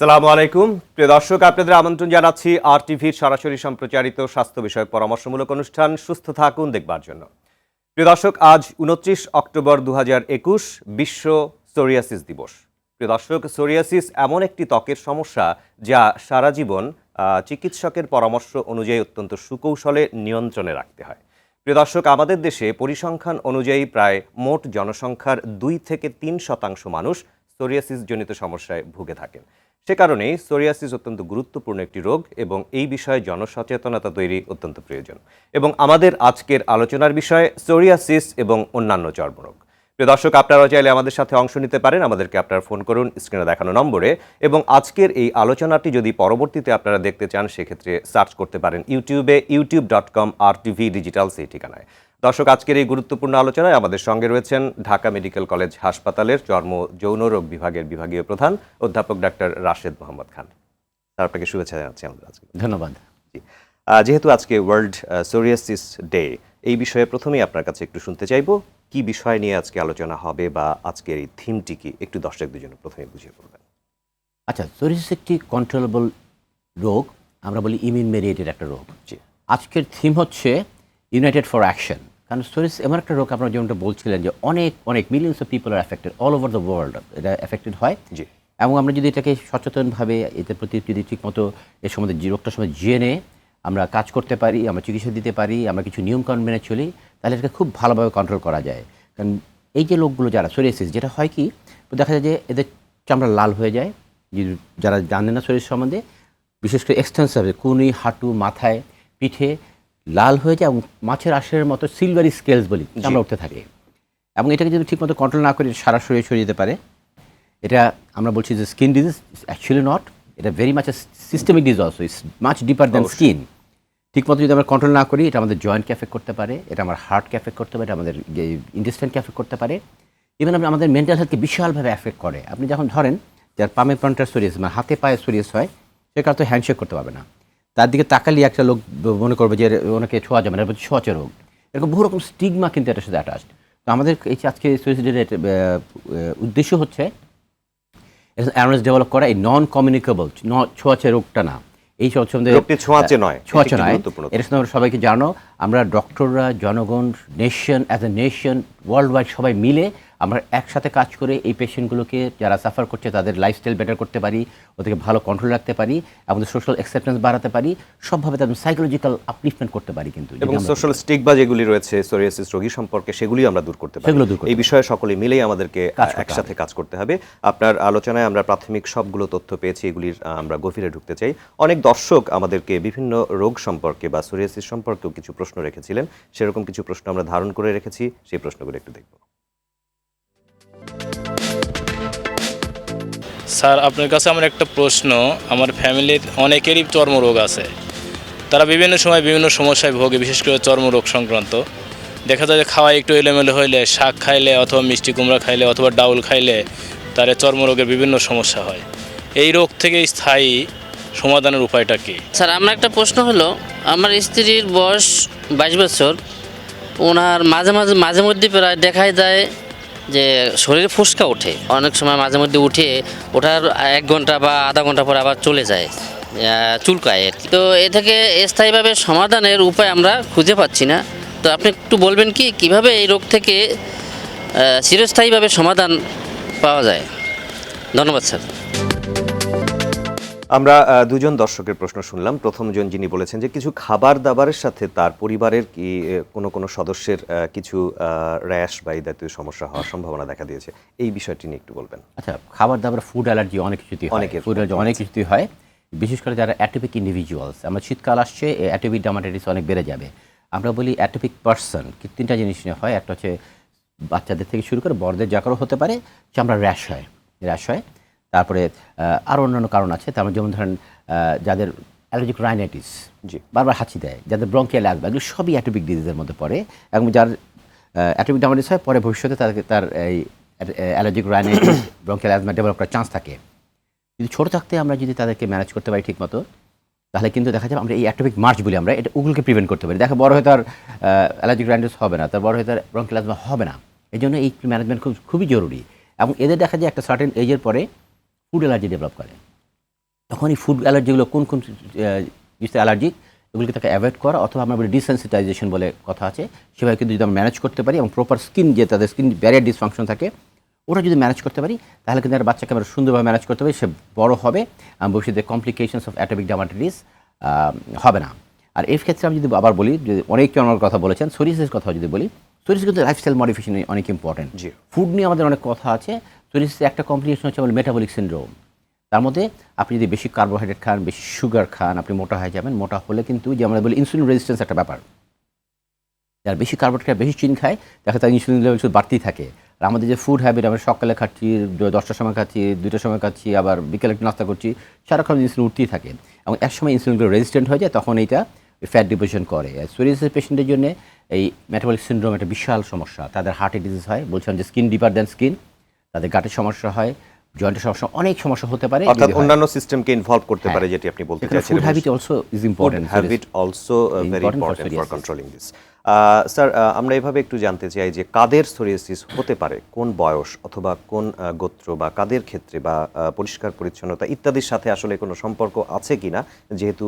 সালামু আলাইকুম প্রিয় দর্শক, আপনাদের আমন্ত্রণ জানাচ্ছি RTVর সরাসরি সম্প্রচারিত স্বাস্থ্য বিষয়ক পরামর্শমূলক অনুষ্ঠান সুস্থ থাকুন দেখবার জন্য। প্রিয় দর্শক, আজ 29 অক্টোবর 2021 বিশ্ব সোরিয়াসিস দিবস। প্রিয় দর্শক, সোরিয়াসিস এমন একটি ত্বকের সমস্যা যা সারা জীবন চিকিৎসকের পরামর্শ অনুযায়ী অত্যন্ত সুকৌশলে নিয়ন্ত্রণে রাখতে হয়। প্রিয় দর্শক, আমাদের দেশে পরিসংখ্যান অনুযায়ী প্রায় মোট জনসংখ্যার 2 থেকে 3% মানুষ সোরিয়াসিস জনিত সমস্যায় ভুগে থাকেন। সে কারণেই সোরিয়াসিস অত্যন্ত গুরুত্বপূর্ণ একটি রোগ এবং এই বিষয়ে জনসচেতনতা তৈরি অত্যন্ত প্রয়োজন। এবং আমাদের আজকের আলোচনার বিষয় সোরিয়াসিস এবং অন্যান্য চর্মরোগ। প্রিয় দর্শক, আপনারা চাইলে আমাদের সাথে অংশ নিতে পারেন। আমাদেরকে আপনারা ফোন করুন স্ক্রিনে দেখানো নম্বরে। এবং আজকের এই আলোচনাটি যদি পরবর্তীতে আপনারা দেখতে চান সেক্ষেত্রে সার্চ করতে পারেন ইউটিউবে youtube.com RTV ডিজিটাল সেই ঠিকানায়। দর্শক, আজকের এই গুরুত্বপূর্ণ আলোচনায় আমাদের সঙ্গে রয়েছেন ঢাকা মেডিকেল কলেজ হাসপাতালের চর্ম যৌন রোগ বিভাগের বিভাগীয় প্রধান অধ্যাপক ডাক্তার রাশেদ মোহাম্মদ খান। স্যার, আপনাকে শুভেচ্ছা জানাচ্ছি আমাদের আজকে। ধন্যবাদ। যেহেতু আজকে ওয়ার্ল্ড সোরিয়াসিস ডে, এই বিষয়ে প্রথমেই আপনার কাছে একটু শুনতে চাইবো কি বিষয় নিয়ে আজকে আলোচনা হবে বা আজকের এই থিমটি কি একটু দর্শকদের জন্য প্রথমে বুঝিয়ে বলবেন। আচ্ছা, সোরিয়াসিস একটি কন্ট্রোলেবল রোগ, আমরা বলি ইমিউন মেডিয়েটেড একটা রোগ। আজকের থিম হচ্ছে ইউনাইটেড ফর অ্যাকশন। কারণ সোরিয়াসিস এমন একটা রোগ, আপনারা যেমনটা বলছিলেন যে অনেক অনেক millions of people are affected all over the world, এটা অ্যাফেক্টেড হয়। এবং আমরা যদি এটাকে সচেতনভাবে এটার প্রতি যদি ঠিকমতো এর সম্বন্ধে রোগটার সময় জেনে আমরা কাজ করতে পারি, আমরা চিকিৎসা দিতে পারি, আমরা কিছু নিয়মকানুন মেনে চলি, তাহলে এটাকে খুব ভালোভাবে কন্ট্রোল করা যায়। কারণ এই যে লোকগুলো যারা সোরিয়াসিস, যেটা হয় কি দেখা যায় যে এদের চামড়া লাল হয়ে যায়। যারা জানেন না সোরিয়াসিস সম্বন্ধে, বিশেষ করে এক্সটেন্সিভ কুনি, হাঁটু, মাথায়, পিঠে লাল হয়ে যায় এবং মাছের আঁশের মতো সিলভারি স্কেলস বলি চামড়া উঠতে থাকে। এবং এটাকে যদি ঠিকমতো কন্ট্রোল না করে সারা শরীরে ছড়িয়ে যেতে পারে। এটা আমরা বলছি যে স্কিন ডিজিজ, অ্যাকচুয়ালি নট, এটা very much systemic disease also, it's much deeper than skin. ঠিকমতো যদি আমরা কন্ট্রোল না করি, এটা আমাদের জয়েন্টকে এফেক্ট করতে পারে, এটা আমার হার্টকে এফেক্ট করতে পারে, এটা আমাদের ইন্টেস্টাইনকে এফেক্ট করতে পারে, ইভেন আমাদের মেন্টাল হেলথকে বিশালভাবে এফেক্ট করে। আপনি যখন ধরেন যার পামে প্লান্টার সোরিয়াস, মানে হাতে পায়ে সোরিয়াস হয়, সে কারো তো হ্যান্ডশেক করতে পারবে না। তার দিকে তাকালে একটা লোক মনে করবে যে ওনাকে ছোঁয়া যাবে না, এটা ছোঁয়াচে রোগ। এরকম বহু রকম স্টিগমা কিন্তু এটার সাথে অ্যাটাচড। তো আমাদের এই আজকে সোরিয়াসিসের উদ্দেশ্য হচ্ছে অ্যাওয়ারনেস ডেভেলপ করা এই নন কমিউনিকেবল ছোঁয়াচে রোগটা না, এই ছোঁয়াচে নয়, এর সঙ্গে আমরা সবাইকে জানো। আমরা ডক্টররা, জনগণ, nation as a nation, world wide সবাই মিলে আমরা একসাথে কাজ করে এই পেশেন্টগুলোকে যারা সাফার করছে তাদের লাইফস্টাইল বেটার করতে পারি, ওদেরকে ভালো কন্ট্রোল রাখতে পারি, আমাদের সোশ্যাল অ্যাকসেপ্টেন্স বাড়াতে পারি, সবভাবে তাদের সাইকোলজিক্যাল আপলিফমেন্ট করতে পারি। কিন্তু এবং সোশ্যাল স্টিগমা যেগুলি রয়েছে সোরিয়াসিস রোগী সম্পর্কে, সেগুলি আমরা দূর করতে পারি। এই বিষয়ে সকলে মিলেই আমাদেরকে একসাথে কাজ করতে হবে। আপনার আলোচনায় আমরা প্রাথমিক সবগুলো তথ্য পেয়েছি, এগুলির আমরা গভীরে ঢুকতে চাই। অনেক দর্শক আমাদেরকে বিভিন্ন রোগ সম্পর্কে বা সোরিয়াসিস সম্পর্কেও কিছু প্রশ্ন রেখেছিলেন, সেরকম কিছু প্রশ্ন আমরা ধারণ করে রেখেছি, সেই প্রশ্নগুলো একটু দেখব। স্যার, আপনার কাছে আমার একটা প্রশ্ন। আমার ফ্যামিলির অনেকেরই চর্মরোগ আছে, তারা বিভিন্ন সময় বিভিন্ন সমস্যায় ভোগে, বিশেষ করে চর্মরোগ সংক্রান্ত। দেখা যায় যে খাওয়া একটু এলোমেলো হইলে, শাক খাইলে অথবা মিষ্টি কুমড়া খাইলে অথবা ডাউল খাইলে তার চর্মরোগের বিভিন্ন সমস্যা হয়। এই রোগ থেকে স্থায়ী সমাধানের উপায়টা কী? স্যার, আমার একটা প্রশ্ন হলো, আমার স্ত্রীর বয়স 22 বছর, ওনার মাঝে মধ্যে প্রায় দেখাই যায় যে শরীরে ফুসকা ওঠে। অনেক সময় মাঝে মধ্যে ওঠার 1 ঘন্টা বা আধা ঘন্টা পরে আবার চলে যায়, চুলকায় আর কি। তো এ থেকে স্থায়ীভাবে সমাধানের উপায় আমরা খুঁজে পাচ্ছি না। তো আপনি একটু বলবেন কি কিভাবে এই রোগ থেকে চিরস্থায়ীভাবে সমাধান পাওয়া যায়? ধন্যবাদ স্যার। আমরা দুজন দর্শকের প্রশ্ন শুনলাম। প্রথমজন যিনি বলেছেন যে কিছু খাবার দাবারের সাথে তার পরিবারের কি কোনো সদস্যের কিছু র্যাশ বা এই জাতীয় সমস্যা হওয়ার সম্ভাবনা দেখা দিয়েছে, এই বিষয়টি নিয়ে একটু বলবেন। আচ্ছা, খাবার দাবার, ফুড অ্যালার্জি অনেক কিছুতেই হয়, বিশেষ করে যারা অ্যাটোপিক ইন্ডিভিজুয়ালস। আমরা শীতকাল আসছে, অ্যাটোপিক ডার্মাটাইটিস অনেক বেড়ে যাবে। আমরা বলি অ্যাটোপিক পার্সন, 3টা জিনিস নিয়ে হয়। একটা হচ্ছে বাচ্চাদের থেকে শুরু করে বড়দের যা কারো হতে পারে, চামড়া র্যাশ হয়। তারপরে আরও অন্যান্য কারণ আছে, তার যেমন ধরেন যাদের অ্যালার্জিক রাইনাইটিস, বারবার হাঁচি দেয়, যাদের ব্রঙ্কিয়াল অ্যাজমা, এগুলো সবই অ্যাটোপিক ডিজিজের মধ্যে পড়ে। এবং যার অ্যাটোপিক ডার্মাটাইটিস হয়, পরে ভবিষ্যতে তার এই allergic rhinitis, bronchial asthma develop করার চান্স থাকে। যদি ছোটো থাকতে আমরা যদি তাদেরকে ম্যানেজ করতে পারি ঠিকমতো, তাহলে কিন্তু দেখা যাবে আমরা এই অ্যাটোপিক মার্চ বলি, আমরা এটা ওগুলোকে প্রিভেন্ট করতে পারি। দেখা বড় হয়ে তার অ্যালার্জিক রাইনাইটিস হবে না, তার বড় হয়ে তার ব্রঙ্কিয়াল অ্যাজমা হবে না। এই জন্য এই ম্যানেজমেন্ট খুবই জরুরি। এবং এদের দেখা যায় একটা সার্টেন এজের পরে ফুড অ্যালার্জি ডেভেলপ করে। তখনই ফুড অ্যালার্জিগুলো কোন কোন জিনিসে অ্যালার্জিক এগুলোকে তাকে অ্যাভয়েড করা, অথবা আমরা বলি ডিসেন্সিটাইজেশন বলে কথা আছে, সেভাবে কিন্তু যদি আমরা ম্যানেজ করতে পারি এবং প্রপার স্কিন যে তাদের স্কিন ব্যারিয়ার ডিসফাংশন থাকে ওটা যদি ম্যানেজ করতে পারি তাহলে কিন্তু একটা বাচ্চাকে আমরা সুন্দরভাবে ম্যানেজ করতে পারি, সে বড় হবে ভবিষ্যতে কমপ্লিকেশনস অফ অ্যাটোপিক ডার্মাটাইটিস হবে না। আর এই ক্ষেত্রে আমি যদি আবার বলি যে অনেক আমার কথা বলেছেন, সোরিয়াসিসের কথা যদি বলি, সোরিয়াসিস কিন্তু লাইফস্টাইল মডিফিকেশন অনেক ইম্পর্টেন্ট। জি। ফুড নিয়ে আমাদের অনেক কথা আছে। সোরিয়াসিসের একটা কমপ্লিকেশন হচ্ছে আমাদের মেটাবলিক সিনড্রোম। তার মধ্যে আপনি যদি বেশি কার্বোহাইড্রেট খান, বেশি সুগার খান, আপনি মোটা হয়ে যাবেন। মোটা হলে কিন্তু যে আমরা বলি ইনসুলিন রেজিস্ট্যান্স একটা ব্যাপার, যারা বেশি কার্বোহাইড্রেট খায়, বেশি চিনি খায়, দেখা তার ইনসুলিন লেভেল শুধু বাড়তেই থাকে। আর আমাদের যে ফুড হ্যাবিট, আমরা সকালে খাচ্ছি, 10টার সময় খাচ্ছি, 2টার সময় খাচ্ছি, আবার বিকেলে একটু নাস্তা করছি, সারাক্ষণ ইনসুলিন উঠতেই থাকে এবং একসময় ইনসুলিনগুলো রেজিস্ট্যান্ট হয়ে যায়, তখন এইটা ফ্যাট ডিপোজিশন করে। সোরিয়াসিস পেশেন্টের জন্য এই মেটাবলিক সিনড্রোম একটা বিশাল সমস্যা। তাদের হার্টের ডিজিজ হয়, বলছিলাম যে স্কিন ডিপার দেন স্কিন, তাদের গাটের সমস্যা হয়, জয়েন্টের সমস্যা, অনেক সমস্যা হতে পারে। অর্থাৎ অন্যান্য সিস্টেমকে ইনভলভ করতে পারে, যেটি আপনি বলতে চাইছেন। Food habit also is important. Habit also very important for controlling this. Sir, আমরা এভাবে একটু জানতে চাই যে কাদের সোরিয়াসিস হতে পারে, কোন বয়স অথবা কোন গোত্র বা কাদের ক্ষেত্রে, বা পরিষ্কার পরিচ্ছন্নতা ইত্যাদির সাথে আসলে কোনো সম্পর্ক আছে কিনা, যেহেতু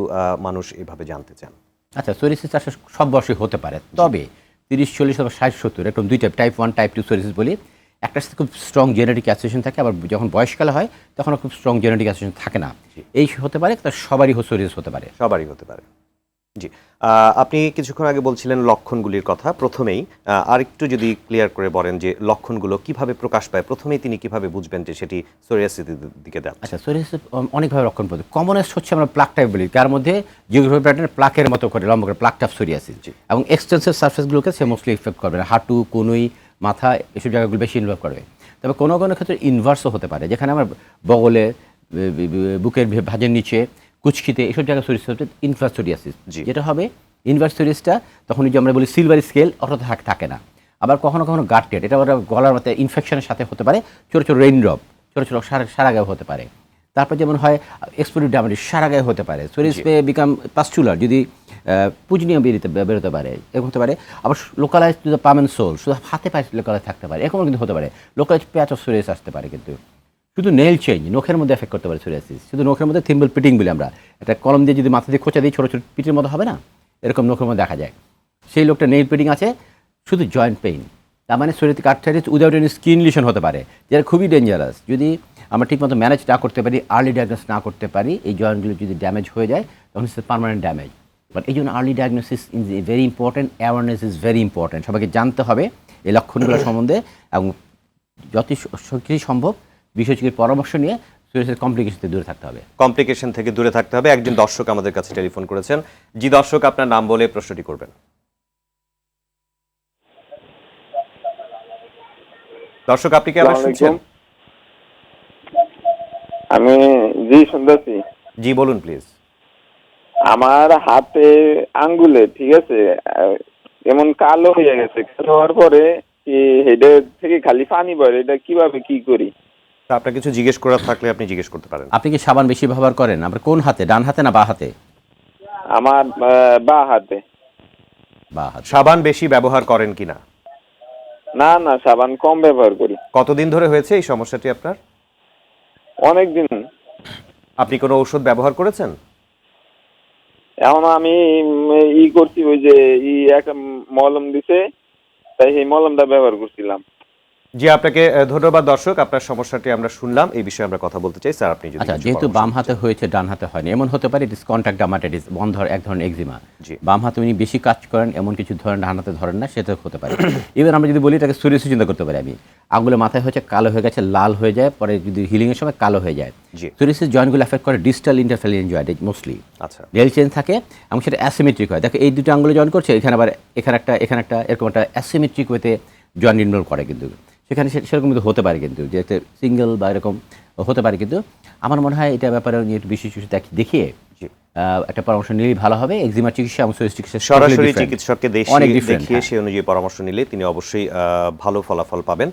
মানুষ এভাবে জানতে চান। আচ্ছা, সোরিয়াসিস আসলে সব বয়সে হতে পারে, তবে 30, 40 অথবা 60, 70 এরকম দুইটা টাইপ 1 টাইপ 2 সোরিয়াসিস বলি। একটার সাথে খুব স্ট্রং জেনেটিক অ্যাসোসিয়েশন থাকে, আবার যখন বয়সকালে হয় তখন খুব স্ট্রং জেনেটিক অ্যাসোসিয়েশন থাকে না। এই হতে পারে, তার সবারই সোরিয়াসিস হতে পারে। সবারই হতে পারে। জি, আপনি কিছুক্ষণ আগে বলছিলেন লক্ষণগুলির কথা। প্রথমেই আরেকটু যদি ক্লিয়ার করে বলেন যে লক্ষণগুলো কিভাবে প্রকাশ পায়, প্রথমেই তিনি কিভাবে বুঝবেন যে সেটি সোরিয়াসিসের দিকে যাচ্ছে? আচ্ছা, সোরিয়াসিস অনেকভাবে লক্ষণ পদ্ধতি। কমনেস্ট হচ্ছে আমরা প্লাক টাইপ বলি, তার মধ্যে জিওগ্রাফিক প্যাটার্ন প্লাকের মতো করে লম্বা করে প্লাক টাইপ সোরিয়াসিস, এবং এক্সটেন্সিভ সারফেসগুলোকে সে মোস্টলি ইফেক্ট করবে না। হাঁটু, কনুই, মাথা, এসব জায়গাগুলো বেশি ইনভলভ করবে। তবে কোনো কোনো ক্ষেত্রে ইনভার্সও হতে পারে, যেখানে আমার বগলে, বুকের ভাঁজের নিচে, কুচকিতে, এসব জায়গায় সোরিয়াসিস হচ্ছে ইনভার্স সোরিয়াসিস। যেটা হবে ইনভার্স সোরিয়াসিসটা তখন যে আমরা বলি সিলভার স্কেল, অত থাকে না। আবার কখনো কখনো গাটেড, এটা আবার গলার মধ্যে ইনফেকশনের সাথে হতে পারে, ছোটো ছোটো রেইনড্রপ, ছোটো ছোটো সারা গায়ে হতে পারে। তারপর যেমন হয় এক্সপোরিভ ডায়াবেটিস, সারা গায়ে হতে পারে। সোরিয়াসিস বিকাম পাস্টুলার, যদি পুজনীয় বেরোতে পারে, এরকম হতে পারে। আবার localise to the palm and sole, শুধু হাতে পায়ে লোকালাইজ থাকতে পারে, এরকমও কিন্তু হতে পারে। লোকালাইজ প্যাচ অফ সোরিয়াসিস আসতে পারে। কিন্তু শুধু নেল চেঞ্জ, নখের মধ্যে এফেক্ট করতে পারে সোরিয়াসিস। শুধু নখের মধ্যে থিম্বল পিটিং বলি আমরা, একটা কলম দিয়ে যদি মাথা দিয়ে খোঁচা দিই, ছোটো ছোটো পিটের মতো হবে না, এরকম নখের মধ্যে দেখা যায়। সেই লোকটা নেল পিটিং আছে, শুধু জয়েন্ট পেইন, তার মানে psoriatic arthritis without any skin lesion হতে পারে, যেটা খুবই ডেঞ্জারাস। যদি আমরা ঠিকমতো ম্যানেজ না করতে পারি, আর্লি ডায়াগনোস না করতে পারি, এই জয়েন্টগুলো যদি ড্যামেজ হয়ে যায় তখন হচ্ছে পার্মানেন্ট ড্যামেজ। বাট এই জন্য early diagnosis is very important, awareness is very important. সবাইকে জানতে হবে এই লক্ষণগুলো সম্বন্ধে, এবং যত শক্তি সম্ভব বিশেষ করে পরামর্শ নিয়ে সোরিয়াসিস কমপ্লিকেশন থেকে দূরে থাকতে হবে। কমপ্লিকেশন থেকে দূরে থাকতে হবে। একজন দর্শক আমাদের কাছে টেলিফোন করেছেন। জি দর্শক, আপনার নাম বলে প্রশ্নটি করবেন। দর্শক, আপনি কি আবার শুনছেন? আমি জি শুনতেছি। জি বলুন প্লিজ। আমার হাতে আঙ্গুলে, ঠিক আছে, এমন কালো হয়ে গেছে। কালো হওয়ার পরে কি হেডে থেকে খালি পানি পড়ে, এটা কিভাবে কি করি? আপনার কিছু জিজ্ঞেস করার থাকলে আপনি জিজ্ঞেস করতে পারেন। আপনি কি সাবান বেশি ব্যবহার করেন? আপনার কোন হাতে, ডান হাতে না বা হাতে? আমার বা হাতে। বা হাতে। সাবান বেশি ব্যবহার করেন কিনা? না না, সাবান কম ব্যবহার করি। কতদিন ধরে হয়েছে এই সমস্যাটি আপনার? অনেক দিন। আপনি কোনো ঔষধ ব্যবহার করেছেন? এখন আমি করছি, ওই যে একটা মলম দিছে, তাই সেই মলমটা ব্যবহার করছিলাম। জি, আপনাকে ধন্যবাদ। দর্শক, আপনার সমস্যাটি আমরা শুনলাম, এই বিষয়ে আমরা কথা বলতে চাই। স্যার, আপনি যদি আচ্ছা, যেহেতু বাম হাতে হয়েছে, ডান হাতে হয়নি, এমন হতে পারে ইট ইস কন্ট্যাক্ট ডার্মাটাইটিস, এক ধরনের এক্সিমা। জি। বাম হাতে উনি বেশি কাজ করেন, এমন কিছু ধরেন, ডান হাতে ধরেন না, সেটা হতে পারে। এবার আমরা যদি বলি এটাকে সোরিয়াসিস চিন্তা করতে পারি, আমি আঙুলে মাথায় হয়েছে, কালো হয়ে গেছে, লাল হয়ে যায়, পরে যদি হিলিংয়ের সময় কালো হয়ে যায়। জি। সোরিয়াসিস জয়েন্টগুলো এফেক্ট করে ডিস্টাল ইন্টারফেলিয়ান জয়েন্ট মোস্টলি। আচ্ছা। নেল চেঞ্জ থাকে এবং সেটা অ্যাসিমেট্রিক হয়। দেখো, এই দুটো আঙুলে জয়েন করছে, এখানে আবার এখানে একটা এরকম একটা অ্যাসিমেট্রিক ওয়েতে জয়েন্ট ইনভলভ করে, কিন্তু সেখানে সেরকম কিন্তু হতে পারে, কিন্তু যে একটা সিঙ্গেল বা এরকম হতে পারে। কিন্তু আমার মনে হয় এটা ব্যাপারে একটু বিশেষ দেখিয়ে একটা পরামর্শ নিলেই ভালো হবে। এক্সিমা চিকিৎসা এবং সোরিয়াসিস চিকিৎসা সরাসরি চিকিৎসককে দেখিয়ে সেই অনুযায়ী পরামর্শ নিলে তিনি অবশ্যই ভালো ফলাফল পাবেন।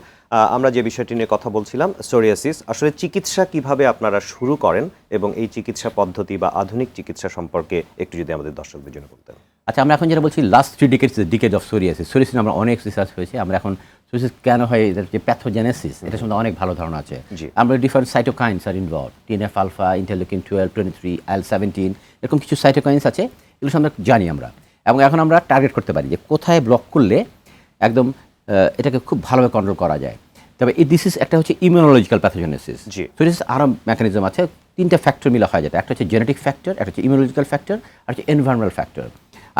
আমরা যে বিষয়টি নিয়ে কথা বলছিলাম, সোরিয়াসিস, আসলে চিকিৎসা কিভাবে আপনারা শুরু করেন এবং এই চিকিৎসা পদ্ধতি বা আধুনিক চিকিৎসা সম্পর্কে একটু যদি আমাদের দর্শকদের জন্য বলতেন। আচ্ছা, আমরা এখন যেটা বলছি last 3 decade of psoriasis. Psoriasis আমরা অনেক রিসার্চ হয়েছে, আমরা এখন সোরিয়াসিস কেন হয়, এটার যে প্যাথোজেনেসিস এটা সম্বন্ধে অনেক ভালো ধারণা আছে। জি। আমরা ডিফারেন্ট সাইটোকাইন্স আর involve, TNF alpha, interleukin 12, 23, IL-17 এরকম কিছু সাইটোকাইন্স আছে, এগুলো আমরা জানি আমরা, এবং এখন আমরা টার্গেট করতে পারি যে কোথায় ব্লক করলে একদম এটাকে খুব ভালোভাবে কন্ট্রোল করা যায়। তবে দিস ইজ একটা হচ্ছে ইমিউনোলজিক্যাল প্যাথোজেনেসিস। জি। সোরিয়াসিস আরও মেকানিজম আছে, 3টা ফ্যাক্টর মিলা হয়, যেটা একটা হচ্ছে জেনেটিক ফ্যাক্টর, একটা হচ্ছে ইমিউনোলজিক্যাল ফ্যাক্টর, আর হচ্ছে এনভায়রনমেন্টাল ফ্যাক্টর।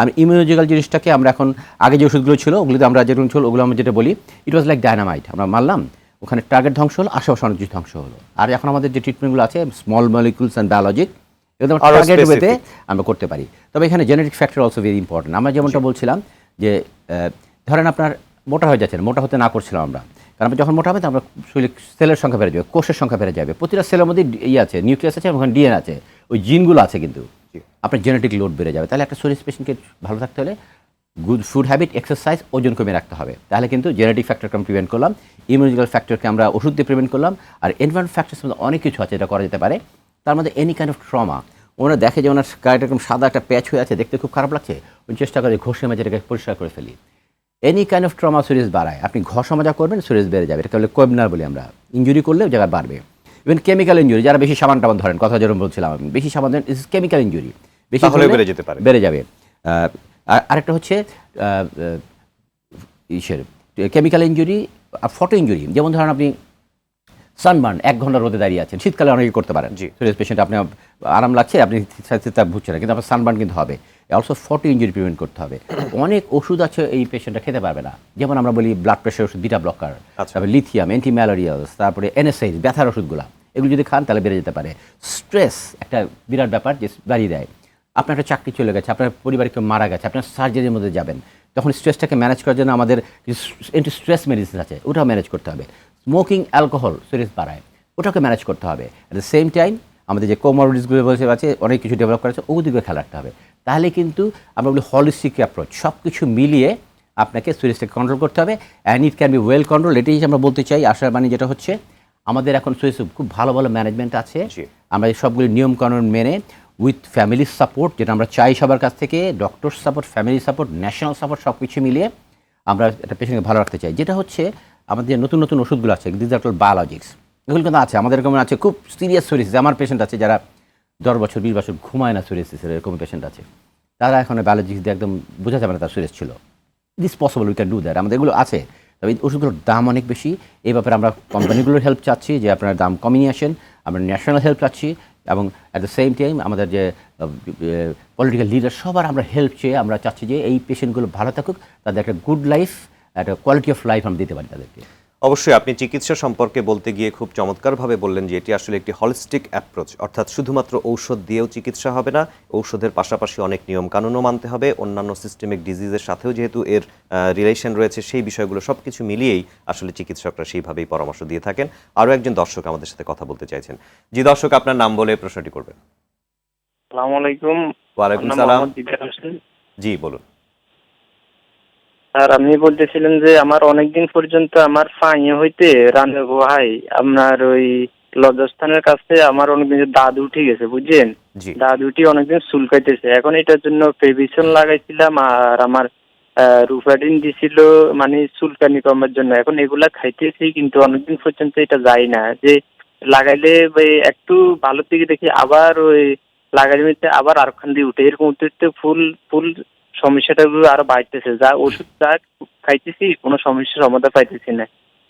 আমি ইমিউনোলজিক্যাল জিনিসটাকে আমরা এখন, আগে যে ওষুধগুলো ছিল ওগুলোতে আমরা যেরকম ছিল ওগুলো আমরা যেটা বলি ইট ওয়াজ লাইক ডায়নামাইট, আমরা মারলাম, ওখানে টার্গেট ধ্বংস হলো, আশেপাশে অনেক কিছু ধ্বংস হলো। আর এখন আমাদের যে ট্রিটমেন্টগুলো আছে স্মল মলিকুলস অ্যান্ড বায়োলজিক, এগুলো আরো টার্গেট ওয়েতে specific। আমরা করতে পারি। তবে এখানে genetic factor also very important. আমরা যেমনটা বলছিলাম যে ধরেন আপনার মোটা হয়ে যাচ্ছেন, মোটা হতে না করছিলাম আমরা, কারণ আমরা যখন মোটা হবে আমরা শরীরে সেলের সংখ্যা বেড়ে যাবে, কোষের সংখ্যা বেড়ে যাবে, প্রতিটা সেলের মধ্যে আছে, নিউক্লিয়াস আছে, ওখানে ডিএনএ আছে, ওই জিনগুলো আছে, কিন্তু আপনার জেনেটিক লোড বেড়ে যাবে। তাহলে একটা সোরিয়াসিস পেশেন্টকে ভালো থাকতে হলে গুড ফুড হ্যাবিট, এক্সারসাইজ, ওজন কমিয়ে রাখতে হবে। তাহলে কিন্তু জেনেটিক ফ্যাক্টরকে আমরা প্রিভেন্ট করলাম, ইমিউনোলজিক্যাল ফ্যাক্টরকে আমরা ওষুধ দিয়ে প্রিভেন্ট করলাম, আর এনভায়রনমেন্ট ফ্যাক্টরস মধ্যে অনেক কিছু আছে যেটা করা যেতে পারে। তার মধ্যে এনি কাইন্ড অফ ট্রমা, ওনারা দেখে যে ওনার গায়েটা এরকম সাদা একটা প্যাচ হয়ে আছে, দেখতে খুব খারাপ লাগছে, ওই চেষ্টা করে ঘষে মেজে এটাকে পরিষ্কার করে ফেলি। Any kind of trauma psoriasis বাড়ায়, আপনি ঘষা মাজা করবেন সোরিয়াসিস বেড়ে যাবে, এটাকে বলে কোবনার বলি আমরা। ইঞ্জুরি করলে ওই জায়গায় বাড়বে। ইভেন কেমিক্যাল ইঞ্জুরি, যারা বেশি সাবান টাবান ধরেন, কথা যেরকম বলছিলাম আমি, বেশি সাবান ধরেন, ইস কেমিক্যাল ইঞ্জুরি, বেশি তাহলে ধরলে বেড়ে যেতে পারে। বেড়ে যাবে। আরেকটা হচ্ছে কেমিক্যাল ইঞ্জুরি আর ফটো ইঞ্জুরি, যেমন ধরেন আপনি সানবার্ন, 1 ঘন্টা রোদে দাঁড়িয়ে আছেন, শীতকালে অনেকে করতে পারেন, জি। সিরিয়াস পেশেন্ট, আপনি আরাম লাগছে, আপনি তা বুঝছেন না, কিন্তু আপনার সানবার্ন কিন্তু হবে। অলসো ফটো ইঞ্জুরি প্রিভেন্ট করতে হবে। অনেক ওষুধ আছে এই পেশেন্টটা খেতে পারবে না, যেমন আমরা বলি ব্লাড প্রেশার ওষুধ, বিটা ব্লকার, আচ্ছা। তারপরে লিথিয়াম, অ্যান্টিম্যালেরিয়ালস, তারপরে NSAIDs, ব্যথার ওষুধগুলো, এগুলো যদি খান তাহলে বেড়ে যেতে পারে। স্ট্রেস একটা বিরাট ব্যাপার যে বাড়িয়ে দেয়। আপনার একটা চাকরি চলে গেছে, আপনার পরিবারে কেউ মারা গেছে, আপনার সার্জারির মধ্যে যাবেন, তখন স্ট্রেসটাকে ম্যানেজ করার জন্য আমাদের কিছু স্ট্রেস মেডিসিন আছে, ওটাও ম্যানেজ করতে হবে। স্মোকিং, অ্যালকোহল সিরিয়াস বাড়ায়, ওটাকে ম্যানেজ করতে হবে। অ্যাট দ্য সেম টাইম আমাদের যে কোমরবিডিসগুলো বসে আছে, অনেক কিছু ডেভেলপ করা আছে, ওদিকে খেয়াল রাখতে হবে। তাহলে কিন্তু আমরা বলি হলিস্টিক অ্যাপ্রোচ, সব কিছু মিলিয়ে আপনাকে সোরিয়াসিসটাকে কন্ট্রোল করতে হবে, and it can be well control. এটাই আমরা বলতে চাই। আশার বাণী যেটা হচ্ছে, আমাদের এখন সোরিয়াসিস খুব ভালো ভালো ম্যানেজমেন্ট আছে, জি। আমরা এই সবগুলি নিয়মকানুন মেনে উইথ ফ্যামিলি সাপোর্ট, যেটা আমরা চাই সবার কাছ থেকে, doctor support, family support, national support, সব কিছু মিলিয়ে আমরা একটা পেশেন্টকে ভালো রাখতে চাই। যেটা হচ্ছে আমাদের যে নতুন নতুন ওষুধগুলো আছে, দিস আর বায়োলজিক্স, এগুলো কিন্তু আছে আমাদের। এরকম আছে খুব সিরিয়াস সোরিয়াসিস, আমার পেশেন্ট আছে যারা 10 বছর 20 বছর ঘুমায় না সোরিয়াসিসের, এরকম পেশেন্ট আছে, তারা এখন বায়োলজিক্স দিয়ে একদম বোঝা যাবে না তার সিরিয়াস ছিল। It is possible, we can do that. আমাদের এগুলো আছে, তবে এই ওষুধগুলোর দাম অনেক বেশি। এই ব্যাপারে আমরা কোম্পানিগুলোর হেল্প চাচ্ছি যে আপনার দাম কমিয়ে নিয়ে আসেন, আমরা ন্যাশনাল হেল্প চাচ্ছি, এবং অ্যাট দ্য সেম টাইম আমাদের যে পলিটিক্যাল লিডার সবার আমরা হেল্প চেয়ে আমরা চাচ্ছি যে এই পেশেন্টগুলো ভালো থাকুক, তাদের একটা গুড লাইফ, একটা কোয়ালিটি অফ লাইফ আমরা দিতে পারি তাদেরকে। অবশ্যই আপনি চিকিৎসা সম্পর্কে বলতে গিয়ে খুব চমৎকারভাবে বললেন যে এটি আসলে একটি হলিস্টিক অ্যাপ্রোচ, অর্থাৎ শুধুমাত্র ঔষধ দিয়েও চিকিৎসা হবে না, ঔষধের পাশাপাশি অনেক নিয়মকানুনও মানতে হবে, অন্যান্য সিস্টেমিক ডিজিজের সাথেও যেহেতু এর রিলেশন রয়েছে, সেই বিষয়গুলো সব কিছু মিলিয়েই আসলে চিকিৎসকরা সেইভাবেই পরামর্শ দিয়ে থাকেন। আরও একজন দর্শক আমাদের সাথে কথা বলতে চাইছেন। জি দর্শক, আপনার নাম বলে প্রশ্নটি করবেন। আসসালামু আলাইকুম। ওয়ালাইকুম আমার নাম সালাম। মোহাম্মদ দিদার হোসেন। জি বলুন। আর আপনি বলতেছিলেন যে আমার অনেকদিন পর্যন্ত আমার পায়ে হইতে রানে ভাই আপনার ওই লজ্জাস্থানের কাছে আমার অনেকদিন দাঁত উঠে গেছে, বুঝছেন? জি। দাঁত উঠে অনেকদিন চুলকাইতেছে। এখন এটার জন্য প্রেভিশন লাগাইছিলাম, আর আমার রুফাডিন দিছিল মানে চুলকানি কমার জন্য। এখন এগুলা খাইতেছি, কিন্তু অনেকদিন পর্যন্ত এটা যায় না। যে লাগাইলে ওই একটু ভালো থেকে দেখি আবার ওই লাগাইলে মধ্যে আবার আরখান দিয়ে উঠে, এরকম উঠতে উঠতে ফুল ফুল সমস্যাটা আরো বাড়তেছে। যা ওষুধ যা খাইতেছি কোনো সমস্যার সমাধান পাইতেছি না।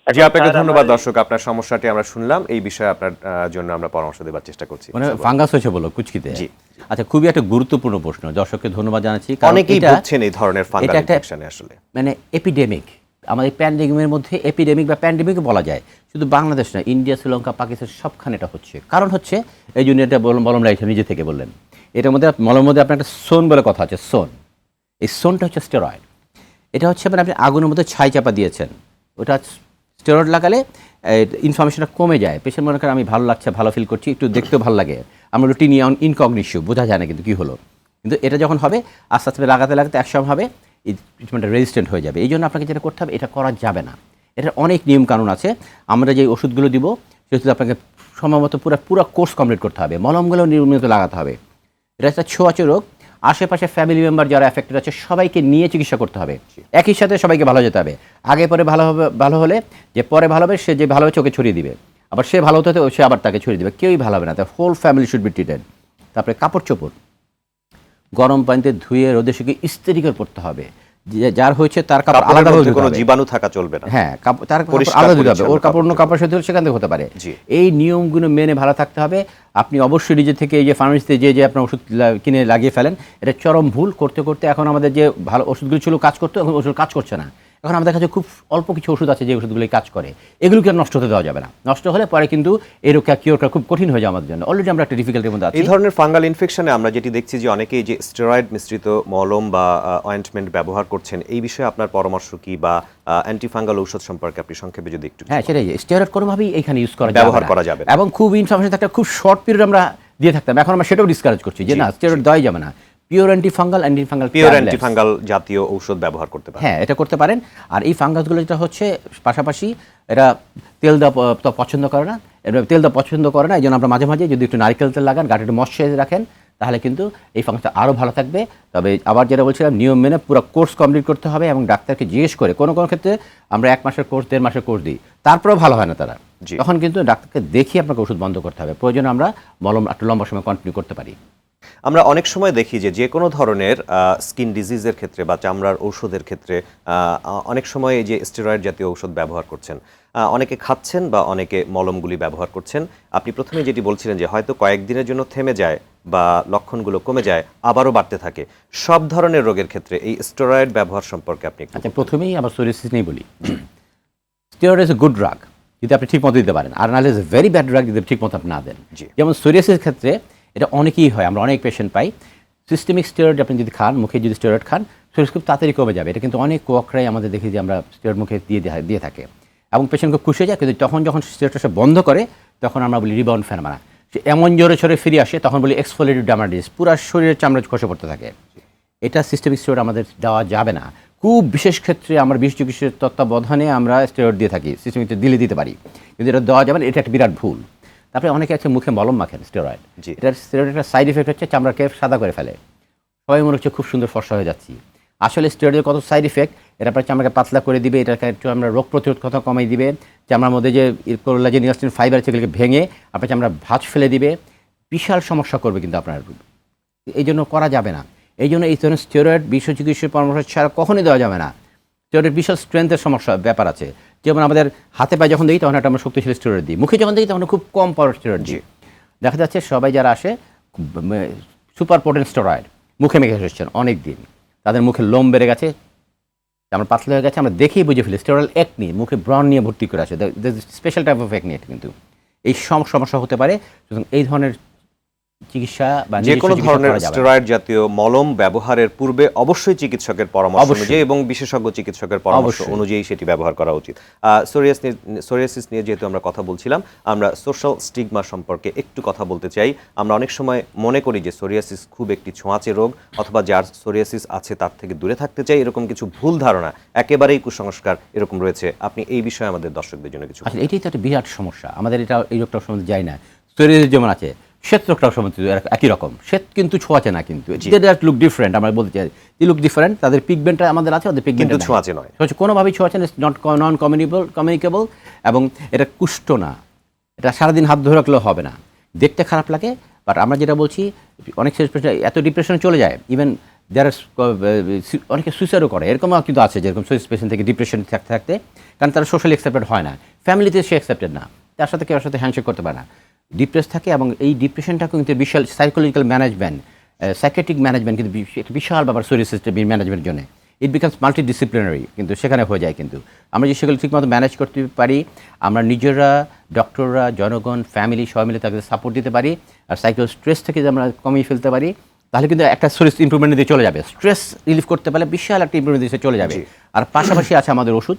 জি, আপনাকে ধন্যবাদ দর্শক, আপনার সমস্যাটি আমরা শুনলাম, এই বিষয়ে আপনার জন্য আমরা পরামর্শ দেওয়ার চেষ্টা করছি। মানে ফাঙ্গাস হয়েছে বলো কুচকিতে। জি। আচ্ছা, খুবই একটা গুরুত্বপূর্ণ প্রশ্ন, দর্শককে ধন্যবাদ জানাচ্ছি। কারণ অনেকেই এটা- ভুগছেন এই ধরনের ফাঙ্গাল এটা একটা ইনফেকশনে আসলে। মানে এপিডেমিক, আমাদের প্যান্ডেমিকের মধ্যে এপিডেমিক বা প্যান্ডেমিক বলা যায়। শুধু বাংলাদেশ না, ইন্ডিয়া, শ্রীলঙ্কা, পাকিস্তান সবখানে এটা হচ্ছে। কারণ হচ্ছে এই জন্য এটা মলম রাইট নিজে থেকে বললেন। এটার মধ্যে মলের মধ্যে আপনার একটা সোন বলে কথা আছে, সোন। এই সোনটা হচ্ছে স্টেরয়েড। এটা হচ্ছে মানে আপনি আগুনের মধ্যে ছাই চাপা দিয়েছেন, ওটা স্টেরয়েড লাগালে ইনফরমেশনটা কমে যায়। পেশেন্ট মনে করেন আমি ভালো লাগছে, ভালো ফিল করছি, একটু দেখতেও ভালো লাগে, আমরা রুটিন ইনকগনিশিও, বোঝা যায় না কিন্তু কী হলো। কিন্তু এটা যখন হবে আস্তে আস্তে লাগাতে লাগাতে একসময় হবে এই ট্রিটমেন্টটা রেজিস্ট্যান্ট হয়ে যাবে। এই জন্য আপনাকে যেটা করতে হবে, এটা করা যাবে না। এটার অনেক নিয়মকানুন আছে। আমরা যে ওষুধগুলো দিব সেগুলো আপনাকে সময়মতো পুরো কোর্স কমপ্লিট করতে হবে, মলমগুলো নিয়মিত লাগাতে হবে। এটা একটা ছোঁয়াচে রোগ। আশেপাশে ফ্যামিলি মেম্বার যারা এফেক্টেড আছে সবাইকে নিয়ে চিকিৎসা করতে হবে, একই সাথে সবাইকে ভালো যেতে হবে। আগে পরে ভালো হলে যে পরে ভালো হবে, সে যে ভালো হচ্ছে ওকে ছড়িয়ে দিবে, আবার সে ভালো হতে হতে সে আবার তাকে ছড়িয়ে দিবে, কেউই ভালো হবে না। তার whole family should be treated. তারপরে কাপড় চোপড় গরম পানিতে ধুয়ে রোদে শুকিয়ে ইস্ত্রি করে পড়তে হবে। যার হয়েছে তার কাপড় কাপড়ের আলাদা মধ্যে কোনো জীবাণু থাকা চলবে না। হ্যাঁ, তার কাপড় পরিষ্কার আলাদা দিতে হবে, পরিচ্ছন্ন ওর কাপড় অন্য কাপড় সাথে সেখান থেকে হতে পারে। জি। এই নিয়মগুলো মেনে ভালো থাকতে হবে। আপনি অবশ্যই নিজে থেকে এই যে ফার্মেসিতে যে আপনার ওষুধ কিনে লাগিয়ে ফেলেন, এটা চরম ভুল। করতে করতে এখন আমাদের যে ভালো ওষুধগুলো ছিল কাজ করতো, এখন ওষুধ কাজ করছে না। এখন আমাদের কাছে খুব অল্প কিছু ওষুধ আছে যে ওষুধগুলো কাজ করে, এগুলোকে আর নষ্ট হতে দেওয়া যাবে না। নষ্ট হলে পরে কিন্তু এই রোগটা কিওর করা খুব কঠিন হয়ে যায় আমাদের জন্য। অলরেডি আমরা একটা ডিফিকাল্টির মধ্যে আছি। এই ধরনের ফাঙ্গাল ইনফেকশনে আমরা যেটি দেখছি যে অনেকেই যে স্টেরয়েড মিশ্রিত মলম বা অয়েন্টমেন্ট ব্যবহার করছেন, এই বিষয়ে আপনার পরামর্শ কি, বা অ্যান্টিফাঙ্গাল ঔষধ সম্পর্কে আপনি সংক্ষেপে যদি একটু হ্যাঁ, সেটাই, স্টেরয়েড কোনোভাবেই এখানে ইউজ করা ব্যবহার করা যাবে না। এবং খুব ইনফরমেশন থাকলে খুব শর্ট পিরিয়ড আমরা দিয়ে থাকতাম। এখন আমরা সেটাও ডিসকারেজ করছি যে না, স্টেরয়েড দেওয়াই যাবে না। পিওর অ্যান্টিফাঙ্গাল জাতীয় ঔষধ ব্যবহার করতে পারেন। হ্যাঁ, এটা করতে পারেন। আর এই ফাঙ্গাসগুলো যেটা হচ্ছে পাশাপাশি এরা তেল দেওয়া তো পছন্দ করে না, তেল দেওয়া পছন্দ করে না। এই জন্য আমরা মাঝে মাঝে যদি একটু নারকেল তেল লাগান, গাটা একটু ময়শ্চারাইজ রাখেন, তাহলে কিন্তু এই ফাঙ্গাসটা আরও ভালো থাকবে। তবে আবার যেটা বলছিলাম, নিয়ম মেনে পুরো কোর্স কমপ্লিট করতে হবে এবং ডাক্তারকে জিজ্ঞেস করে। কোনো কোনো ক্ষেত্রে আমরা 1 মাসের কোর্স 1.5 মাসের কোর্স দিই, তারপরেও ভালো হয় না তারা, তখন কিন্তু ডাক্তারকে দেখিয়ে আপনাকে ওষুধ বন্ধ করতে হবে। প্রয়োজনে আমরা মলম একটু লম্বা সময় কন্টিনিউ করতে পারি। আমরা অনেক সময় দেখি যে কোনো ধরনের স্কিন ডিজিজের ক্ষেত্রে বা চামড়ার ঔষধের ক্ষেত্রে অনেক সময় এই যে স্টেরয়েড জাতীয় ঔষধ ব্যবহার করছেন, অনেকে খাচ্ছেন বা অনেকে মলমগুলি ব্যবহার করছেন। আপনি প্রথমে যেটি বলছিলেন যে হয়তো কয়েকদিনের জন্য থেমে যায় বা লক্ষণগুলো কমে যায়, আবারও বাড়তে থাকে। সব ধরনের রোগের ক্ষেত্রে এই স্টেরয়েড ব্যবহার সম্পর্কে আপনি একটু আচ্ছা, প্রথমেই আবার সোরিয়াসিস নিয়ে বলি। Steroid is a good drug যদি আপনি ঠিক মতো দিতে পারেন, আর নাহলে is a very bad drug যদি ঠিক মতো আপনি না দেন। যেমন সোরিয়াসিসের ক্ষেত্রে এটা অনেকেই হয়, আমরা অনেক পেশেন্ট পাই। সিস্টেমিক স্টেরয়েড আপনি যদি খান, মুখে যদি স্টেরয়েড খান, সোরিয়াসিস খুব তাড়াতাড়ি কমে যাবে। এটা কিন্তু অনেক কোয়াকরাই আমাদের দেখি যে আমরা স্টেরয়েড মুখে দিয়ে থাকে এবং পেশেন্ট খুব খুশি হয়ে যায়। কিন্তু তখন যখন স্টেরয়েডটা সে বন্ধ করে, তখন আমরা বলি রিবাউন্ড ফেনোমেনা। সে এমন জোরে সরে ফিরে আসে, তখন বলি এক্সফোলিয়েটিভ ডার্মাটাইটিস, পুরো শরীরের চামড়া খসে পড়তে থাকে। এটা সিস্টেমিক স্টেরয়েড আমাদের দেওয়া যাবে না। খুব বিশেষ ক্ষেত্রে আমরা বিশেষ চিকিৎসকের তত্ত্বাবধানে আমরা স্টেরয়েড দিয়ে থাকি, সিস্টেমিক দিতে পারি, কিন্তু এটা দেওয়া যাবে না। এটা একটা বিরাট ভুল। তারপরে অনেকে আছে মুখে মলম মাখেন স্টেরয়েড। এটার স্টেরয়েডের একটা সাইড এফেক্ট হচ্ছে চামড়াকে সাদা করে ফেলে, সবাই মনে হচ্ছে খুব সুন্দর ফর্সা হয়ে যাচ্ছি। আসলে স্টেরয়েডের কত সাইড ইফেক্ট, এটা আপনার চামড়াকে পাতলা করে দিবে, এটাকে একটু আমরা রোগ প্রতিরোধ কথা কমাই দিবে, চামড়ার মধ্যে যে কোলাজেন ইলাস্টিন ফাইবার আছে সেগুলোকে ভেঙে আপনার চামড়া ভাঁজ ফেলে দিবে, বিশাল সমস্যা করবে কিন্তু আপনার। এই জন্য করা যাবে না। এই জন্য এই ধরনের স্টেরয়েড বিশ্ব চিকিৎসার পরামর্শ ছাড়া কখনোই দেওয়া যাবে না। স্টেরয়েডের বিশাল স্ট্রেংথের সমস্যা ব্যাপার আছে। যেমন আমাদের হাতে পায়ে যখন দেখি তখন একটা আমরা শক্তিশালী স্টেরয়েড দিই, মুখে যখন দেখি তখন খুব কম পাওয়ার স্টেরয়েড দিই। দেখা যাচ্ছে সবাই যারা আসে সুপার পোটেন্ট স্টেরয়েড মুখে মেখে এসেছেন অনেক দিন, তাদের মুখে লোম বেড়ে গেছে, আমরা পাতলা হয়ে গেছে, আমরা দেখেই বুঝে ফেলি স্টেরয়েড একনি, মুখে ব্রণ নিয়ে ভর্তি করে আসে। স্পেশাল টাইপ অফ একনি, কিন্তু এই সমস্যা হতে পারে। সুতরাং এই ধরনের চিকিৎসা বা যে কোনো ধরনের স্টেরয়েড জাতীয় মলম ব্যবহারের পূর্বে অবশ্যই চিকিৎসকের পরামর্শ অনুযায়ী এবং বিশেষজ্ঞ চিকিৎসকের পরামর্শ অনুযায়ী সেটি ব্যবহার করা উচিত। সোরিয়াসিস নিয়ে যেহেতু আমরা কথা বলছিলাম, আমরা সোশ্যাল স্টিগমা সম্পর্কে একটু কথা বলতে চাই। আমরা অনেক সময় মনে করি যে সোরিয়াসিস খুব একটি ছোঁয়াচে রোগ, অথবা যার সোরিয়াসিস আছে তার থেকে দূরে থাকতে চাই, এরকম কিছু ভুল ধারণা, একেবারেই কুসংস্কার এরকম রয়েছে। আপনি এই বিষয়ে আমাদের দর্শকদের জন্য কিছু। আসলে এটাই তো একটা বিরাট সমস্যা আমাদের, এটা এই রোগটার সম্বন্ধে যাই না। সোরিয়াসিস যেমন আছে, শ্বেত রোগটাও সম্বন্ধে একই রকম, শ্বেত কিন্তু ছোঁয়াচে না, কিন্তু লুক ডিফারেন্ট। আমরা বলতে চাই যে লুক ডিফারেন্ট, তাদের পিগমেন্টটা আমাদের আছে, ওদের পিগমেন্ট ছোঁয়াচে নয়, কোনোভাবেই ছোঁয়াচে নন কমিউনিকেবল, এবং এটা কুষ্ঠ না, এটা সারাদিন হাত ধরে রাখলেও হবে না, দেখতে খারাপ লাগে। বাট আমরা যেটা বলছি, অনেক এত ডিপ্রেশনে চলে যায়, ইভেন যারা অনেকে সুইসাইডও করে, এরকমও কিন্তু আছে, যেরকম সুইসাইড পেশেন্ট থেকে ডিপ্রেশন থাকতে, কারণ তারা সোশ্যালি অ্যাকসেপ্টেড হয় না, ফ্যামিলিতে সে অ্যাকসেপ্টেড না, তার সাথে কেউ সাথে হ্যান্ডশেক করতে পারে না, ডিপ্রেস থাকে। এবং এই ডিপ্রেশনটাকে কিন্তু বিশাল সাইকোলজিক্যাল ম্যানেজমেন্ট, সাইকেট্রিক ম্যানেজমেন্ট কিন্তু একটা বিশাল ব্যাপার সোরিয়াসিস ম্যানেজমেন্টের জন্য। ইট বিকামস মাল্টিডিসিপ্লিনারি, কিন্তু সেখানে হয়ে যায়। কিন্তু আমরা যে সেগুলো ঠিকমতো ম্যানেজ করতে পারি, আমরা নিজেরা, ডক্টররা, জনগণ, ফ্যামিলি সবাই মিলে তাকে সাপোর্ট দিতে পারি, আর সাইকেল স্ট্রেস থেকে যে আমরা কমিয়ে ফেলতে পারি, তাহলে কিন্তু একটা সোরিয়াস ইমপ্রুভমেন্ট দিয়ে চলে যাবে। স্ট্রেস রিলিফ করতে পারলে বিশাল একটা ইমপ্রুভমেন্ট দিয়ে চলে যাবে। আর পাশাপাশি আছে আমাদের ওষুধ,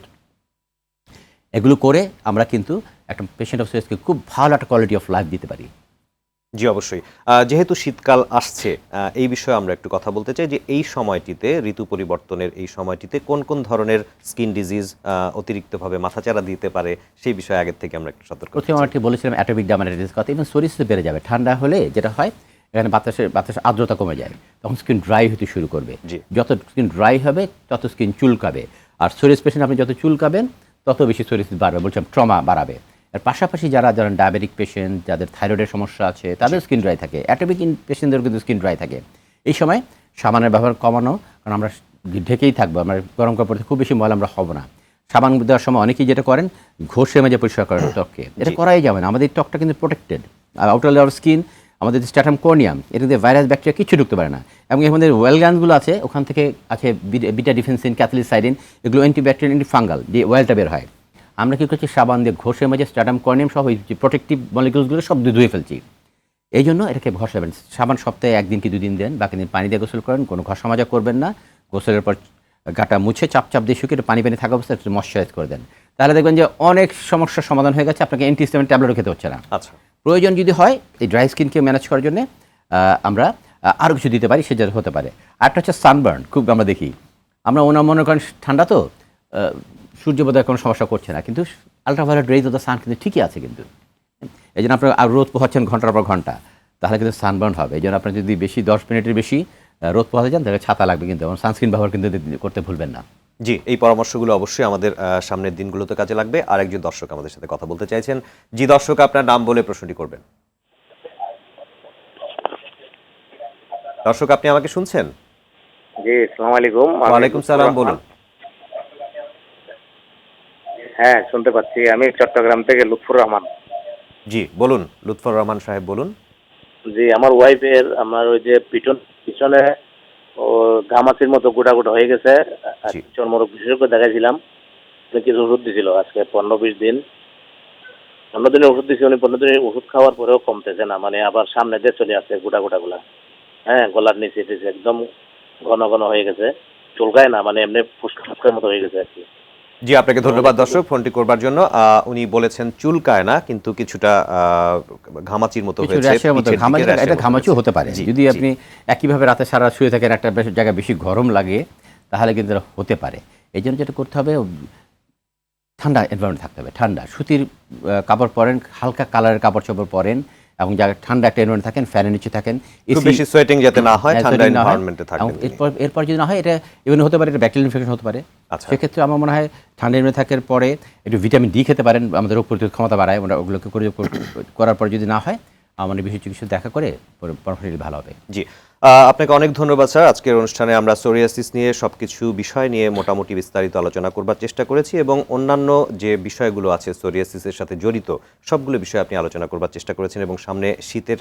এগুলো করে আমরা কিন্তু একটা পেশেন্ট অফ সোরিয়াসকে খুব ভালো একটা কোয়ালিটি অফ লাইফ দিতে পারি। জি অবশ্যই। যেহেতু শীতকাল আসছে, এই বিষয়ে আমরা একটু কথা বলতে চাই যে এই সময়টিতে, ঋতু পরিবর্তনের এই সময়টিতে কোন কোন ধরনের স্কিন ডিজিজ অতিরিক্তভাবে মাথাচাড়া দিতে পারে, সেই বিষয়ে আগের থেকে আমরা একটু সতর্ক। প্রথমে আমরা বলেছিলাম অ্যাটোপিক ডার্মাটাইটিস কথা, এবং সোরিয়াসিস বেড়ে যাবে। ঠান্ডা হলে যেটা হয়, এখানে বাতাসের আর্দ্রতা কমে যায়, তখন স্কিন ড্রাই হতে শুরু করবে। জি। যত স্কিন ড্রাই হবে তত স্কিন চুলকাবে, আর সোরিয়াসিস পেশেন্ট আপনি যত চুলকাবেন তত বেশি সোরিয়াসিস বাড়বে, বলছিলাম ট্রমা বাড়াবে। এর পাশাপাশি যারা ডায়াবেটিক পেশেন্ট, যাদের থাইরয়েডের সমস্যা আছে, তাদের স্কিন ড্রাই থাকে, অ্যাটপিক পেশেন্টদের কিন্তু স্কিন ড্রাই থাকে। এই সময় সাবানের ব্যবহার কমানো, কারণ আমরা ঢেকেই থাকবো, আমরা গরম কাপড়ে খুব বেশি ময়লা আমরা হব না। সাবান দেওয়ার সময় অনেকেই যেটা করেন ঘষে মেজে পরিষ্কার করেন ত্বককে, এটা করাই যাবে না। আমাদের ত্বকটা কিন্তু প্রোটেক্টেড, আউটার লেয়ার স্কিন, আমাদের যে স্ট্যাটাম কর্নিয়াম, এটাতে ভাইরাস ব্যাকটেরিয়া কিছু ঢুকতে পারে না। এবং আমাদের ওয়েল গ্ল্যান্ডগুলো আছে, ওখান থেকে আছে বিটা ডিফেন্সিন, ক্যাথলিসাইডিন, এগুলো অ্যান্টিব্যাকটেরিয়াল, অ্যান্টিফাঙ্গাল যে ওয়েলটা বের হয়। আমরা কী করছি, সাবান দিয়ে ঘষে মেজে স্ট্যাটাম কর্নিয়াম সহ ওই যে প্রোটেক্টিভ মলিকিউলসগুলো সব ধুয়ে ফেলছি। এই জন্য এটাকে ঘষাবেন। সাবান সপ্তাহে 1 দিন কি 2 দিন দেন, বাকি দিন পানি দিয়ে গোসল করেন, কোনো ঘষা মাজা করবেন না। গোসলের পর গাটা মুছে চাপ দিয়ে শুকিয়ে পানি থাকা অবস্থায় একটু ময়শ্চারাইজ করে দেন, তাহলে দেখবেন যে অনেক সমস্যার সমাধান হয়ে গেছে, আপনাকে অ্যান্টিহিস্টামিন ট্যাবলেটও খেতে হচ্ছে না। আচ্ছা, প্রয়োজন যদি হয় এই ড্রাই স্কিনকে ম্যানেজ করার জন্য আমরা আরও কিছু দিতে পারি, সেটা হতে পারে। আরেকটা হচ্ছে সানবার্ন, খুব আমরা দেখি, আমরা মনে করেন ঠান্ডা তো সূর্যবোধের কোনো সমস্যা করছে না, কিন্তু ultraviolet rays of the sun কিন্তু ঠিকই আছে কিন্তু। এই জন্য আপনার আর রোদ পোহাচ্ছেন ঘন্টার পর ঘন্টা, তাহলে কিন্তু সানবার্ন হবে। এই জন্য আপনার যদি বেশি 10 মিনিটের বেশি রোদ পোহাতে যান তাহলে ছাতা লাগবে, কিন্তু এবং সানস্ক্রিন ব্যবহার কিন্তু করতে ভুলবেন না। জি, এই পরামর্শগুলো অবশ্যই আমাদের সামনের দিনগুলোতে কাজে লাগবে। আরেকজন দর্শক আমাদের সাথে কথা বলতে চাইছেন। জি দর্শক, আপনার নাম বলে প্রশ্নটি করবেন। দর্শক, আপনি আমাকে শুনছেন? জি, আসসালামু আলাইকুম। ওয়ালাইকুম সালাম, বলুন। হ্যাঁ, শুনতে পাচ্ছি। আমি চট্টগ্রাম থেকে লুৎফর রহমান। জি বলুন, লুৎফর রহমান সাহেব বলুন। জি, আমার ওয়াইফের আমার ওই যে পিছনে ও ঘামাচির মতো গোটা হয়ে গেছে। জি। চর্মরোগ বিশেষজ্ঞ দেখাইছিলাম, কিছু ওষুধ দিছিল আজকে 15-20 দিন। 15 দিনের ওষুধ দিছি, উনি 15 দিনের ওষুধ খাওয়ার পরেও কমতেছে না, মানে আবার সামনে দিয়ে চলে আসছে গুলা। হ্যাঁ, গলার নিচে একদম ঘন হয়ে গেছে, চুলকায় না, মানে এমনি ফুসকার মতো হয়ে গেছে আর কি। জি, আপনাকে ধন্যবাদ দর্শক ফোনটি করবার জন্য। উনি বলেছেন চুলকায় না, কিন্তু কিছুটা ঘামাচির মতো হয়েছে। এটা ঘামাচিও হতে পারে, যদি আপনি একইভাবে রাতে সারা শুয়ে থাকেন, একটা জায়গায় বেশি গরম লাগে, তাহলে কিন্তু হতে পারে। এই জন্য যেটা করতে হবে, ঠান্ডা এনভায়রনমেন্ট থাকতে হবে, ঠান্ডা সুতির কাপড় পরেন, হালকা কালারের কাপড় চোপড় পরেন, এবং যারা ঠান্ডা একটা এনভায়রনমেন্ট থাকেন, ফ্যানের নিচে থাকেন, বেশি সোয়েটিং যাতে না হয়, ঠান্ডা এনভায়রনমেন্টে থাকেন। এরপর যদি না হয়, এটা ইভেন হতে পারে এটা ব্যাকটেরিয়াল ইনফেকশন হতে পারে। সেক্ষেত্রে আমার মনে হয় ঠান্ডা এনভায়রনমেন্ট থাকার পরে একটু ভিটামিন ডি খেতে পারেন, আমাদের রোগ প্রতিরোধ ক্ষমতা বাড়ায়। আমরা ওগুলোকে করার পর যদি না হয়, আমাদের বিশেষ চিকিৎসা দেখা করে পরামর্শ ভালো হবে। জি, আপনাকে অনেক ধন্যবাদ স্যার। আজকের অনুষ্ঠানে আমরা সোরিয়াসিস নিয়ে সবকিছু বিষয় নিয়ে মোটামুটি বিস্তারিত আলোচনা করবার চেষ্টা করেছি, এবং অন্যান্য যে বিষয়গুলো আছে সোরিয়াসিসের সাথে জড়িত সবগুলো বিষয় আপনি আলোচনা করবার চেষ্টা করেছেন। এবং সামনে শীতের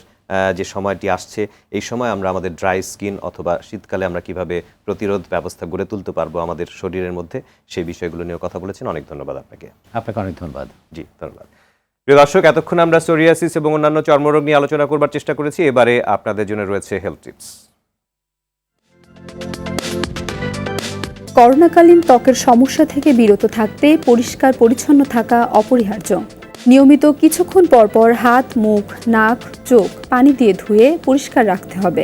যে সময়টি আসছে, এই সময় আমরা আমাদের ড্রাই স্কিন অথবা শীতকালে আমরা কিভাবে প্রতিরোধ ব্যবস্থা গড়ে তুলতে পারবো আমাদের শরীরের মধ্যে, সেই বিষয়গুলো নিয়ে কথা বলেছেন। অনেক ধন্যবাদ আপনাকে। আপনাকে অনেক ধন্যবাদ। জি, ধন্যবাদ। প্রিয় দর্শক, এতক্ষণ আমরা সোরিয়াসিস এবং অন্যান্য চর্মরোগ নিয়ে আলোচনা করবার চেষ্টা করেছি। এবারে আপনাদের জন্য রয়েছে হেলথ টিপস। করোনাকালীন ত্বকের সমস্যা থেকে বিরত থাকতে পরিষ্কার পরিচ্ছন্ন থাকা অপরিহার্য। নিয়মিত কিছুক্ষণ পরপর হাত, মুখ, নাক, চোখ পানি দিয়ে ধুয়ে পরিষ্কার রাখতে হবে।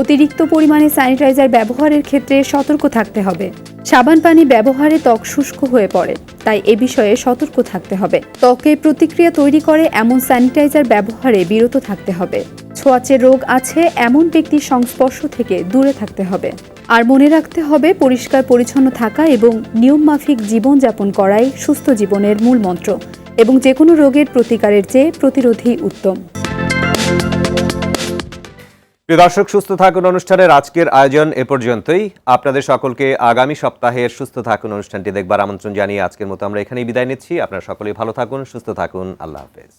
অতিরিক্ত পরিমাণে স্যানিটাইজার ব্যবহারের ক্ষেত্রে সতর্ক থাকতে হবে। সাবান পানি ব্যবহারে ত্বক শুষ্ক হয়ে পড়ে, তাই এ বিষয়ে সতর্ক থাকতে হবে। ত্বকে প্রতিক্রিয়া তৈরি করে এমন স্যানিটাইজার ব্যবহারে বিরত থাকতে হবে। ছোঁয়াচে রোগ আছে এমন ব্যক্তির সংস্পর্শ থেকে দূরে থাকতে হবে। আর মনে রাখতে হবে, পরিষ্কার পরিচ্ছন্ন থাকা এবং নিয়মমাফিক জীবনযাপন করাই সুস্থ জীবনের মূল মন্ত্র, এবং যে কোনো রোগের প্রতিকারের চেয়ে প্রতিরোধই উত্তম। প্রিয় দর্শক, সুস্থ থাকুন অনুষ্ঠানের আজকের আয়োজন এ পর্যন্তই। আপনাদের সকলকে আগামী সপ্তাহের সুস্থ থাকুন অনুষ্ঠানটি দেখবার আমন্ত্রণ জানিয়ে আজকের মতো আমরা এখানেই বিদায় নিচ্ছি। আপনারা সকলেই ভালো থাকুন, সুস্থ থাকুন। আল্লাহ হাফেজ।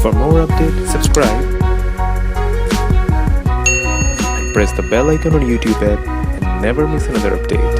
For more updates, subscribe and press the bell icon on YouTube app and never miss another update.